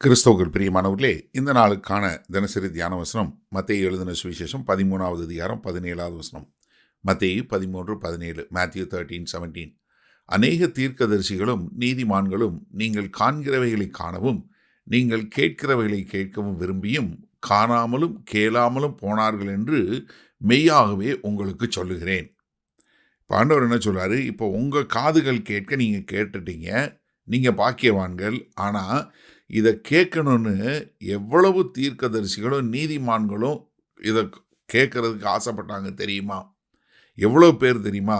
கிறிஸ்தவர்கள் பிரியமானவர்களே, இந்த நாளுக்கான தினசரி தியான வசனம் மத்தேயு எழுதின சுவிசேஷம் 13வது அதிகாரம் 17வது வசனம். மத்தேயு 13:17, மேத்யூ 13:17. அநேக தீர்க்கதரிசிகளும் நீதிமான்களும் நீங்கள் காண்கிறவைகளை காணவும் நீங்கள் கேட்கிறவைகளை கேட்கவும் விரும்பியும் காணாமலும் கேளாமலும் போனார்கள் என்று மெய்யாகவே உங்களுக்கு சொல்லுகிறேன். இப்போ ஆண்டவர் என்ன சொல்றாரு? இப்போ உங்கள் காதுகள் கேட்க நீங்கள் கேட்டுட்டீங்க, நீங்கள் பாக்கியவான்கள். ஆனால் இதை கேட்கணும்னு எவ்வளவு தீர்க்கதரிசிகளும் நீதிமான்களும் இதை கேட்கறதுக்கு ஆசைப்பட்டாங்க தெரியுமா? எவ்வளோ பேர் தெரியுமா?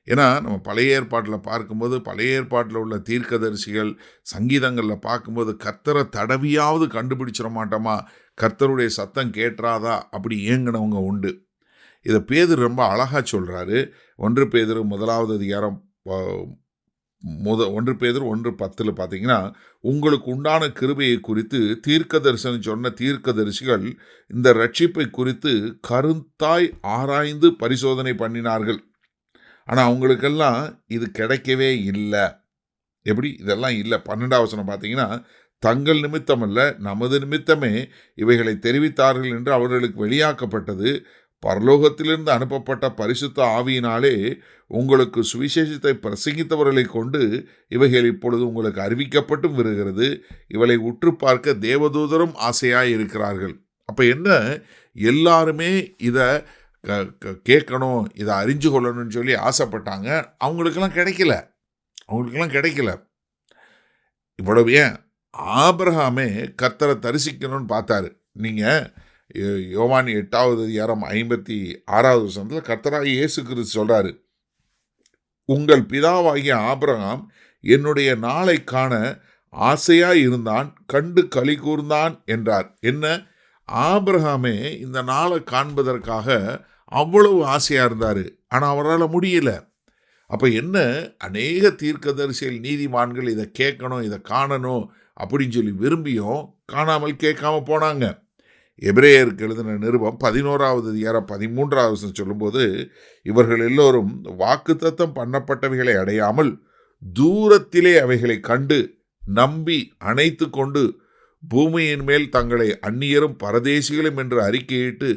ஏன்னா நம்ம பழைய ஏற்பாட்டில் பார்க்கும்போது, பழைய ஏற்பாட்டில் உள்ள தீர்க்கதரிசிகள் சங்கீதங்களில் பார்க்கும்போது, கர்த்தரை தடவியாவது கண்டுபிடிச்சிட மாட்டோமா, கர்த்தருடைய சத்தம் கேட்டுறாதா அப்படி ஏங்கினவங்க உண்டு. இதை பேதுரு ரொம்ப அழகாக சொல்கிறாரு. 1 பேதுரு 1வது அதிகாரம் 1 பேதுரு 1:10 பார்த்தீங்கன்னா, உங்களுக்கு உண்டான கிருபையை குறித்து தீர்க்கதரிசனம் சொன்ன தீர்க்கதரிசிகள் இந்த ரட்சிப்பை குறித்து கருத்தாய் ஆராய்ந்து பரிசோதனை பண்ணினார்கள். ஆனால் அவங்களுக்கெல்லாம் இது கிடைக்கவே இல்லை. எப்படி? இதெல்லாம் இல்லை. 12வது வசனம் பார்த்தீங்கன்னா, தங்கள் நிமித்தமல்ல நமது நிமித்தமே இவைகளை தெரிவித்தார்கள் என்று அவர்களுக்கு வெளியாக்கப்பட்டது பரலோகத்திலிருந்து அனுப்பப்பட்ட பரிசுத்த ஆவியினாலே உங்களுக்கு சுவிசேஷத்தை பிரசங்கித்தவர்களை கொண்டு இவைகள் இப்பொழுது உங்களுக்கு அறிவிக்கப்பட்டும் வருகிறது. இவளை உற்று பார்க்க தேவதூதரும் ஆசையாய் இருக்கிறார்கள். அப்போ என்ன, எல்லாருமே இதை கேட்கணும், இதை அறிஞ்சு கொள்ளணும்னு சொல்லி ஆசைப்பட்டாங்க. அவங்களுக்கெல்லாம் கிடைக்கல. இவ்வளவு ஏன், ஆபிரகாமே கர்த்தரை தரிசிக்கணும்னு பார்த்தாரு. நீங்கள் யோவான் 8வது அதிகாரம் 56வது வசனத்தில் கர்த்தராகிய இயேசு கிறிஸ்து சொல்கிறாரு, உங்கள் பிதாவாகிய ஆபிரகாம் என்னுடைய நாளை காண ஆசையாய் இருந்தான், கண்டு களி கூர்ந்தான் என்றார். என்ன, ஆபிரகாமே இந்த நாளை காண்பதற்காக அவ்வளவு ஆசையாக இருந்தார். ஆனால் அவரால் முடியல. அப்போ என்ன, அநேக தீர்க்கதரிசிகள் நீதிமான்கள் இதை கேட்கணும், இதை காணணும் அப்படின்னு சொல்லி விரும்பியும் காணாமல் கேட்காம போனாங்க. எபிரேயருக்கு எழுதின நிருபம் 11வது அதிகாரம் 13வது வசனம் சொல்லும்போது, இவர்கள் எல்லோரும் வாக்குத்தத்தம் பண்ணப்பட்டவைகளை அடையாமல் தூரத்திலே அவைகளை கண்டு நம்பி அணைத்து கொண்டு பூமியின் மேல் தங்களை அந்நியரும் பரதேசிகளும் என்று அறிக்கையிட்டு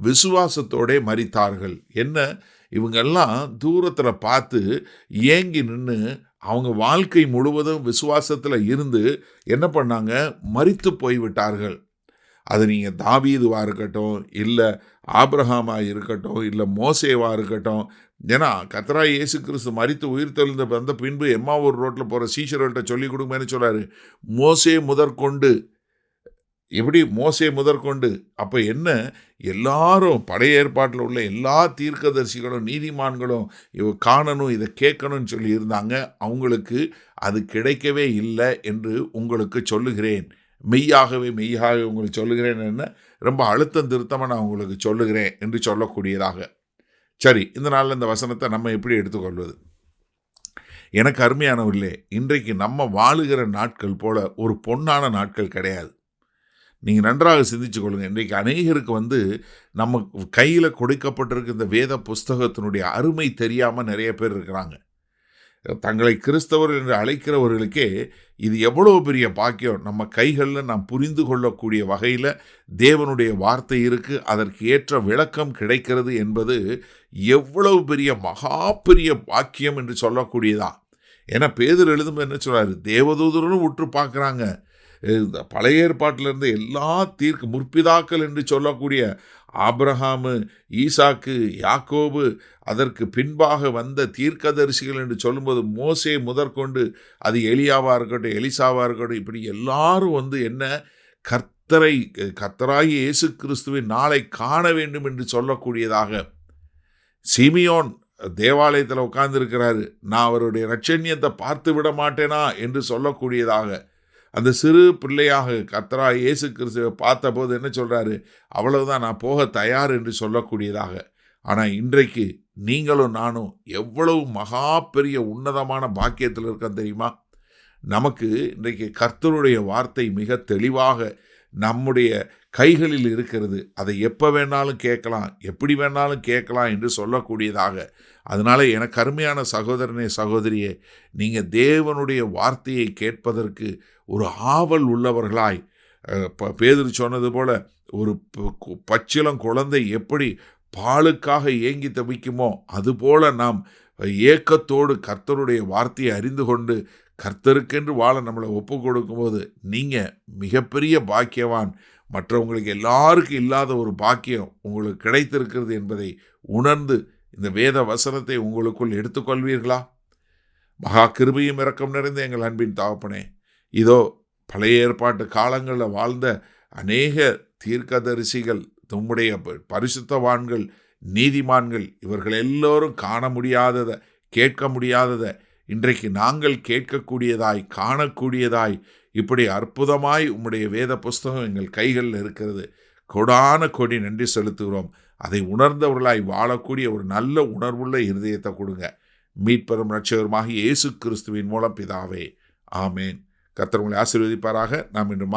விசுவாசத்தோடே மரித்தார்கள். என்ன, இவங்கெல்லாம் தூரத்தில் பார்த்து ஏங்கி நின்று அவங்க வாழ்க்கை முழுவதும் விசுவாசத்தில் இருந்து என்ன பண்ணாங்க, மரித்து போய்விட்டார்கள். அது நீங்கள் தாவீதுவாக இருக்கட்டும், இல்லை ஆபிரகாமாக இருக்கட்டும், இல்லை மோசேவாக இருக்கட்டும். ஏன்னா கர்த்தராகிய இயேசு கிறிஸ்து மரித்து உயிர்த்தெழுந்த வந்த பின்பு எம்மாவூர் ரோட்டில் போகிற சீஷர்கள்ட்ட சொல்லிக் கொடுங்கன்னு சொல்கிறாரு. மோசே முதற்கொண்டு. எப்படி? மோசே முதற்கொண்டு. அப்போ என்ன, எல்லாரும் பழைய ஏற்பாட்டில் உள்ள எல்லா தீர்க்கதரிசிகளும் நீதிமான்களும் இவ காணணும், இதை கேட்கணும்னு சொல்லி இருந்தாங்க. அவங்களுக்கு அது கிடைக்கவே இல்லை என்று உங்களுக்கு சொல்லுகிறேன். மெய்யாகவே உங்களுக்கு சொல்லுகிறேன். என்ன, ரொம்ப அழுத்தம் திருத்தமாக நான் உங்களுக்கு சொல்லுகிறேன் என்று சொல்லக்கூடியதாக. சரி, இந்த நாளில் இந்த வசனத்தை நம்ம எப்படி எடுத்துக்கொள்வது? எனக்கு அருமையானவர்களே, இன்றைக்கு நம்ம வாழுகிற நாட்கள் போல ஒரு பொன்னான நாட்கள் கிடையாது. நீங்கள் நன்றாக சிந்திச்சு கொள்ளுங்கள். இன்றைக்கு அநேகருக்கு நம்ம கையில் கொடுக்கப்பட்டிருக்க இந்த வேத புஸ்தகத்தினுடைய அருமை தெரியாமல் நிறைய பேர் இருக்கிறாங்க. தங்களை கிறிஸ்தவர்கள் என்று அழைக்கிறவர்களுக்கே இது எவ்வளோ பெரிய பாக்கியம். நம்ம கைகளில் நாம் புரிந்து கொள்ளக்கூடிய வகையில் தேவனுடைய வார்த்தை இருக்குது, அதற்கு ஏற்ற விளக்கம் கிடைக்கிறது என்பது எவ்வளவு பெரிய மகா பெரிய பாக்கியம் என்று சொல்லக்கூடியதான். ஏன்னா பேதுரு எழுதும் என்ன சொல்கிறாரு, தேவதூதரும் உற்று பார்க்குறாங்க. பழைய ஏற்பாட்டிலிருந்து எல்லா முற்பிதாக்கள் என்று சொல்லக்கூடிய ஆபிரகாமு, ஈசாக்கு, யாக்கோபு, அதற்கு பின்பாக வந்த தீர்க்கதரிசிகள் என்று சொல்லும்போது மோசே முதற்கொண்டு, அது எலியாவாக இருக்கட்டும், எலிசாவாக இருக்கட்டும், இப்படி எல்லாரும் என்ன, கர்த்தராகிய இயேசு கிறிஸ்துவின் நாளை காண வேண்டும் என்று சொல்லக்கூடியதாக. சிமியோன் தேவாலயத்தில் உட்கார்ந்துருக்கிறாரு, நான் அவருடைய இரட்சண்யத்தை பார்த்து விட மாட்டேனா என்று சொல்லக்கூடியதாக. அந்த சிறு பிள்ளையாக கர்த்தராகிய இயேசு கிறிஸ்துவை பார்த்தபோது என்ன சொல்கிறாரு, அவ்வளவுதான், நான் போக தயார் என்று சொல்லக்கூடியதாக. ஆனால் இன்றைக்கு நீங்களும் நானும் எவ்வளவு மகா பெரிய உன்னதமான பாக்கியத்தில் இருக்கோம் தெரியுமா? நமக்கு இன்றைக்கு கர்த்தருடைய வார்த்தை மிக தெளிவாக நம்முடைய கைகளில் இருக்கிறது. அதை எப்போ வேணாலும் கேட்கலாம், எப்படி வேணாலும் கேட்கலாம் என்று சொல்லக்கூடியதாக. அதனால எனக்கு அருமையான சகோதரனே, சகோதரியே, நீங்கள் தேவனுடைய வார்த்தையை கேட்பதற்கு ஒரு ஆவல் உள்ளவர்களாய், பேதுரு சொன்னது போல, ஒரு பச்சிளம் குழந்தை எப்படி பாலுக்காக ஏங்கி தவிக்குமோ அதுபோல நாம் ஏக்கத்தோடு கர்த்தருடைய வார்த்தையை அறிந்து கொண்டு கர்த்தருக்கென்று வாழ நம்மளை ஒப்பு கொடுக்கும்போது நீங்கள் மிகப்பெரிய பாக்கியவான். மற்றவங்களுக்கு எல்லாருக்கும் இல்லாத ஒரு பாக்கியம் உங்களுக்கு கிடைத்திருக்கிறது என்பதை உணர்ந்து இந்த வேத வசனத்தை உங்களுக்குள் எடுத்துக்கொள்வீர்களா? மகா கிருபையும் இரக்கம் நிறைந்த எங்கள் அன்பின் தகப்பனே, இதோ பழைய ஏற்பாட்டு காலங்களில் வாழ்ந்த அநேக தீர்க்கதரிசிகள், தம்முடைய பரிசுத்தவான்கள், நீதிமான்கள், இவர்கள் எல்லோரும் காண முடியாததை, கேட்க முடியாததை இன்றைக்கு நாங்கள் கேட்கக்கூடியதாய், காணக்கூடியதாய், இப்படி அற்புதமாய் உம்முடைய வேத புஸ்தகம் எங்கள் கைகளில் இருக்கிறது. கொடான கொடி நன்றி செலுத்துகிறோம். அதை உணர்ந்தவர்களாய் வாழக்கூடிய ஒரு நல்ல உணர்வுள்ள இருதயத்தை கொடுங்க. மீட்பெரும் இரட்சகருமாக இயேசு கிறிஸ்துவின் மூலம் பிதாவே, ஆமேன். கர்த்தர் உங்களை ஆசீர்வதிப்பாராக. நாம் இன்று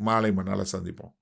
மாலை மண்ணால் சந்திப்போம்.